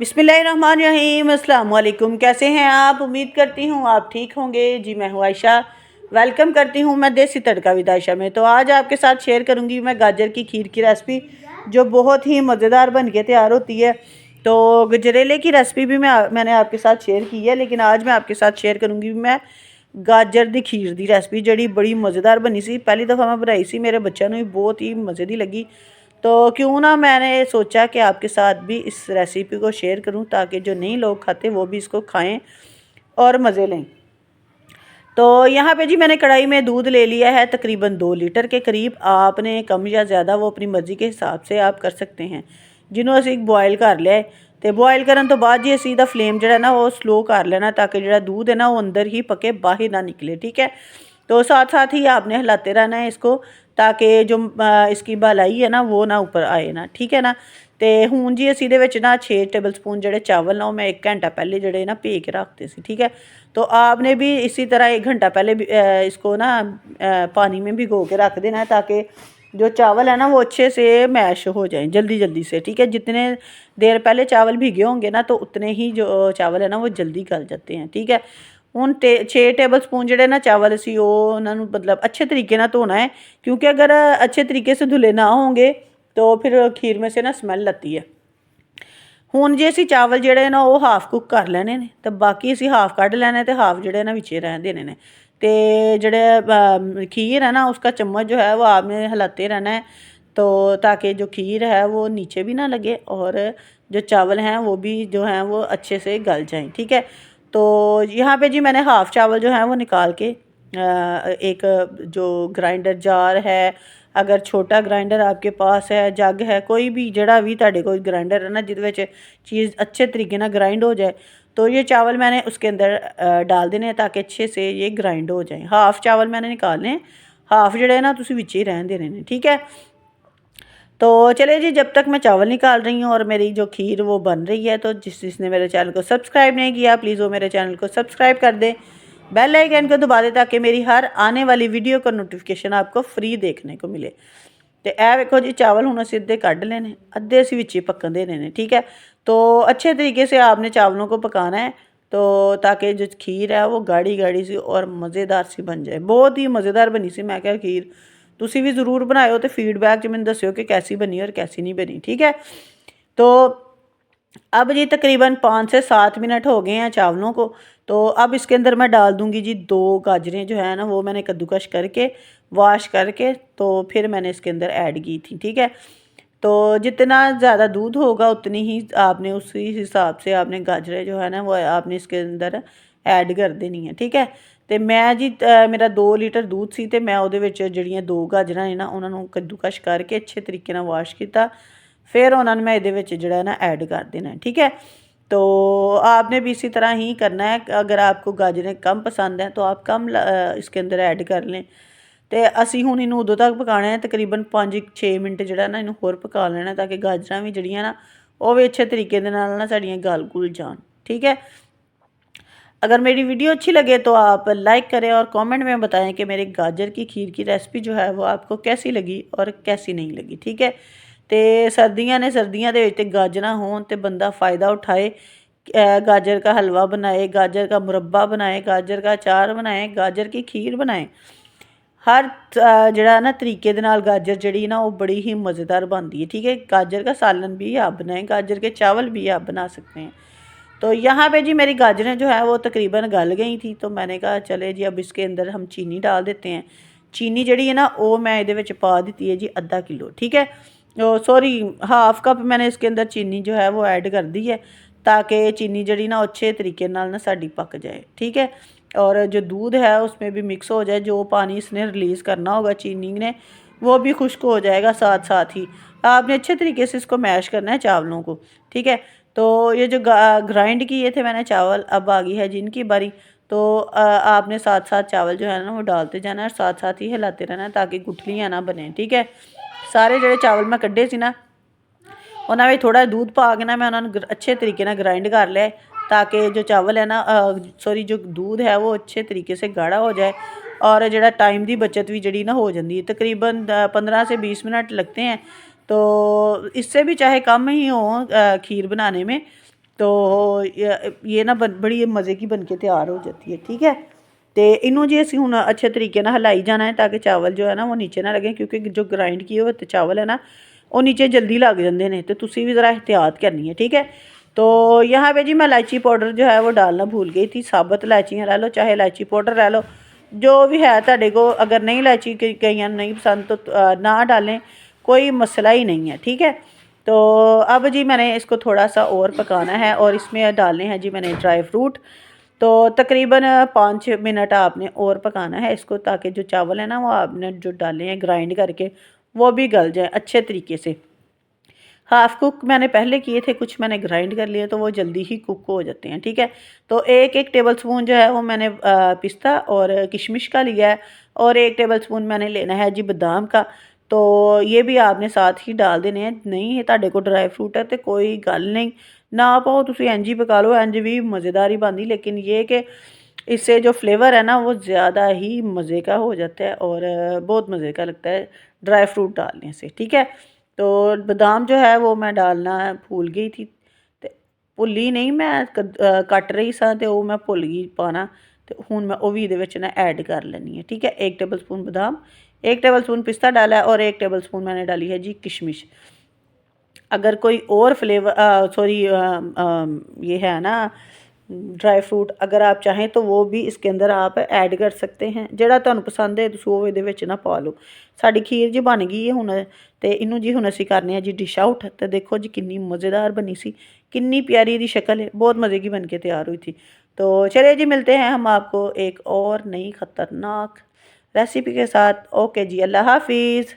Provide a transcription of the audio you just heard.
बिस्मिल्लाहिर्रहमानिर्रहीम। अस्सलाम वालेकुम। कैसे हैं आप? उम्मीद करती हूँ आप ठीक होंगे। जी मैं हूँ आयशा, वेलकम करती हूँ मैं देसी तड़का विद आयशा में। तो आज आपके साथ शेयर करूँगी मैं गाजर की खीर की रेसिपी, जो बहुत ही मज़ेदार बन के तैयार होती है। तो गजरेले की रेसिपी भी मैंने आपके साथ शेयर की है, लेकिन आज मैं आपके साथ शेयर करूँगी मैं गाजर दी खीर दी रेसिपी, जी बड़ी मज़ेदार बनी सी। पहली दफ़ा मैं बनाई सी, मेरे बच्चों ने भी बहुत ही मज़े दी लगी। तो क्यों ना मैंने सोचा कि आपके साथ भी इस रेसिपी को शेयर करूं, ताकि जो नहीं लोग खाते वो भी इसको खाएं और मज़े लें। तो यहाँ पे जी मैंने कढ़ाई में दूध ले लिया है तकरीबन 2 लीटर के करीब। आपने कम या ज़्यादा वो अपनी मर्ज़ी के हिसाब से आप कर सकते हैं। जिन्हों असी बॉयल कर लिया है, तो बॉयल करने तो बाद जी असी दा फ्लेम जो ना वो स्लो कर लेना, ताकि जो दूध है ना वो अंदर ही पके, बाहर ना निकले। ठीक है, तो साथ साथ ही आपने हिलाते रहना है इसको, ताकि जो इसकी भलाई है ना वो ना ऊपर आए ना। ठीक है ना। तो हूँ जी असी दे ना 6 टेबल स्पून जोड़े चावल ना मैं 1 घंटा पहले जोड़े ना भे के रखते सी। ठीक है, तो आपने भी इसी तरह 1 घंटा पहले इसको ना पानी में भिगो के रख देना है, ताकि जो चावल है ना वो अच्छे से मैश हो जाए जल्दी जल्दी से। ठीक है, जितने देर पहले चावल भिगे होंगे ना तो उतने ही जो चावल है ना वो जल्दी गल जाते हैं। ठीक है, ਹੁਣ 6 टेबल स्पून ਜਿਹੜੇ ना चावल ਅਸੀਂ ਉਹ ਉਹਨਾਂ ਨੂੰ मतलब अच्छे तरीके ना धोना है, क्योंकि अगर अच्छे तरीके से धुले ना होंगे तो फिर खीर में से ना स्मैल आती है। ਹੁਣ ਜੇ ਅਸੀਂ ਚਾਵਲ ਜਿਹੜੇ ਨਾ ਉਹ ਹਾਫ ਕੁੱਕ ਕਰ ਲੈਣੇ ਨੇ, ਤਾਂ ਬਾਕੀ ਅਸੀਂ ਹਾਫ ਕੱਢ ਲੈਣੇ ਤੇ ਹਾਫ ਜਿਹੜੇ ना ਵਿੱਚੇ ਰਹਿਣ देने ने। तो ਜਿਹੜੇ खीर है ना उसका चम्मच जो है वो आपने हिलाते रहना है, तो ताकि जो खीर है वो नीचे भी ना लगे और जो चावल हैं वो भी जो हैं वो अच्छे से गल जाएं। ठीक है, तो यहाँ पे जी मैंने हाफ़ चावल जो हैं वो निकाल के एक जो ग्राइंडर जार है, अगर छोटा ग्राइंडर आपके पास है, जग है, कोई भी जड़ा भी तुहाडे कोल ग्राइंडर है ना जिहदे चीज़ अच्छे तरीके ना ग्राइंड हो जाए, तो ये चावल मैंने उसके अंदर डाल देने हैं, ताकि अच्छे से ये ग्राइंड हो जाए। हाफ़ चावल मैंने निकालने, हाफ़ जड़े ना तुसी विच ही रहन देने ने। ठीक है, तो चलिए जी, जब तक मैं चावल निकाल रही हूँ और मेरी जो खीर वो बन रही है, तो जिसने मेरे चैनल को सब्सक्राइब नहीं किया प्लीज़ वो मेरे चैनल को सब्सक्राइब कर दें, बेल आइकन को दबा दें, ताकि मेरी हर आने वाली वीडियो का नोटिफिकेशन आपको फ्री देखने को मिले। तो यह वेखो जी चावल हूँ असीं अद्धे कढ़ लेने, अद्धे असीं विच ही पकन देने ने। ठीक है, तो अच्छे तरीके से आपने चावलों को पकाना है, तो ताकि जो खीर है वो गाढ़ी गाढ़ी सी और मज़ेदार सी बन जाए। बहुत ही मज़ेदार बनी सी। मैं क्या खीर तुसी भी ज़रूर बनाओ, तो फीडबैक च मैंने दस्यो कि कैसी बनी और कैसी नहीं बनी। ठीक है, तो अब जी तकरीबन 5 से 7 मिनट हो गए हैं चावलों को। तो अब इसके अंदर मैं डाल दूँगी जी 2 गाजरें जो है ना वो मैंने कद्दूकश करके वॉश करके तो फिर मैंने इसके अंदर ऐड की थी। ठीक है, तो जितना ज़्यादा दूध होगा उतनी ही आपने उसी हिसाब से आपने गाजरें जो है ना वो आपने इसके अंदर ऐड कर देनी है। ठीक है, तो मैं जी मेरा 2 लीटर दूध सी, तो मैं ਉਹਦੇ ਵਿੱਚ ਜਿਹੜੀਆਂ 2 ਗਾਜਰਾਂ ਨੇ ਨਾ ਉਹਨਾਂ ਨੂੰ ਕੱਦੂਕਸ਼ ਕਰਕੇ अच्छे तरीके ਨਾਲ ਵਾਸ਼ ਕੀਤਾ, फिर उन्होंने मैं ये जड़ा ना ऐड कर देना है। ठीक है, तो आपने भी इसी तरह ही करना है। अगर आपको गाजरें कम पसंद हैं तो आप कम इसके अंदर ऐड कर लें। तो असी हुण इनू उदों तक पकाना है तकरीबन 5-6 मिनट जड़ा ना इनू होर पका लेना, ताकि गाजरां भी जड़ियां ना वो भी अच्छे तरीके दे नाल ना साड़ियां गल गुल जान। ठीक है, अगर मेरी वीडियो अच्छी लगे तो आप लाइक करें और कमेंट में बताएं कि मेरी गाजर की खीर की रेसिपी जो है वो आपको कैसी लगी और कैसी नहीं लगी। ठीक है, तो सर्दियां ने, सर्दियां दे विच ते गाजरां होण ते बंदा फ़ायदा उठाए, गाजर का हलवा बनाए, गाजर का मुरब्बा बनाए, गाजर का अचार बनाए, गाजर की खीर बनाए। हर जड़ा ना तरीके दे नाल गाजर जड़ी ना वो बड़ी ही मज़ेदार बनती है। ठीक है, गाजर का सालन भी आप बनाएं, गाजर के चावल भी आप बना सकते हैं। तो यहाँ पे जी मेरी गाजरें जो है वो तकरीबन गल गई थी, तो मैंने कहा चले जी अब इसके अंदर हम चीनी डाल देते हैं। चीनी जड़ी है ना वो मैं ये पा दी है जी आधा किलो। ठीक है, सॉरी हाफ कप मैंने इसके अंदर चीनी जो है वो ऐड कर दी है, ताकि चीनी जड़ी ना अच्छे तरीके ना साड़ी पक जाए। ठीक है, और जो दूध है उसमें भी मिक्स हो जाए, जो पानी इसने रिलीज़ करना होगा चीनी ने वो भी खुश्क हो जाएगा। साथ साथ ही आपने अच्छे तरीके से इसको मैश करना है चावलों को। ठीक है, तो ये जो ग्राइंड किए थे मैंने चावल, अब आ गई है जिनकी बारी। तो आपने साथ साथ चावल जो है ना वो डालते जाना है और साथ साथ ही हिलाते रहना है, ताकि गुठलियाँ ना बने। ठीक है, सारे जो चावल मैं कड्ढे सी ना उन्होंने में थोड़ा दूध पा के ना मैं उन्होंने अच्छे तरीके ना ग्राइंड कर लिया, ताकि जो चावल है ना सॉरी जो दूध है वो अच्छे तरीके से गाढ़ा हो जाए और जड़ा टाइम की बचत भी जड़ी ना हो जाती है। तकरीबन 15 से 20 मिनट लगते हैं, तो इससे भी चाहे कम ही हो खीर बनाने में। तो ये ना बड़ी मज़े की बन के तैयार हो जाती है। ठीक है, तो इनू जी असी हुण अच्छे तरीके नाल हिलाई जाना है ताकि चावल जो है ना वो नीचे ना लगे, क्योंकि जो ग्राइंड किए हुए चावल है ना वो नीचे जल्दी लग जाते हैं, तो तुसी भी ज़रा एहतियात करनी है। ठीक है, तो यहाँ पे जी मैं इलायची पाउडर जो है वो डालना भूल गई थी। साबुत इलायचियाँ ले लो चाहे इलायची पाउडर ले लो, जो भी है तुहाडे को। अगर नहीं इलायची कईयां नहीं पसंद तो ना डालें, कोई मसला ही नहीं है। ठीक है, तो अब जी मैंने इसको थोड़ा सा और पकाना है और इसमें डालने हैं जी मैंने ड्राई फ्रूट। तो तकरीबन 5 मिनट आपने और पकाना है इसको, ताकि जो चावल है ना वो आपने जो डाले हैं ग्राइंड करके वो भी गल जाए अच्छे तरीके से। हाफ़ कुक मैंने पहले किए थे, कुछ मैंने ग्राइंड कर लिए तो वो जल्दी ही कुक हो जाते हैं। ठीक है, तो एक टेबल स्पून जो है वो मैंने पिस्ता और किशमिश का लिया है, और 1 टेबल स्पून मैंने लेना है जी बादाम का। तो ये भी आपने साथ ही डाल देने हैं। नहीं है तुहाडे कोल ड्राई फ्रूट है तो कोई गल नहीं, ना पाओ, तुसीं इंज ही पका लो, इंज भी मज़ेदार ही बनती। लेकिन ये कि इससे जो फ्लेवर है ना वो ज़्यादा ही मज़े का हो जाता है और बहुत मज़े का लगता है ड्राई फ्रूट डालने से। ठीक है, तो बादाम जो है वो मैं डालना भूल गई थी, ते भुल्ली नहीं, मैं कट रही सा ते वो मैं भुल गई पाना, तो हुण मैं वो भी इहदे विच ना ऐड कर लैनी है। ठीक है, 1 टेबल स्पून बादाम, 1 टेबल स्पून पिस्ता डाला है और 1 टेबल स्पून मैंने डाली है जी किशमिश। अगर कोई और फ्लेवर सॉरी ये है ना ड्राई फ्रूट, अगर आप चाहें तो वो भी इसके अंदर आप ऐड कर सकते हैं। ਜਿਹੜਾ ਤੁਹਾਨੂੰ ਪਸੰਦ ਹੈ ਤੁਸੀਂ ਉਹ ਇਹਦੇ ਵਿੱਚ ਨਾ ਪਾ ਲਓ। ਸਾਡੀ ਖੀਰ ਜੀ ਬਣ ਗਈ ਹੈ ਹੁਣ, ਤੇ ਇਹਨੂੰ ਜੀ ਹੁਣ ਅਸੀਂ ਕਰਨੇ ਆ ਜੀ डिश आउट। तो देखो जी कितनी मज़ेदार बनी सी, कितनी प्यारी दी शक्ल है, बहुत मज़े की बन के तैयार हुई थी। तो चलिए जी मिलते हैं हम आपको एक और नई ख़तरनाक रेसिपी के साथ। ओके जी, अल्लाह हाफिज़।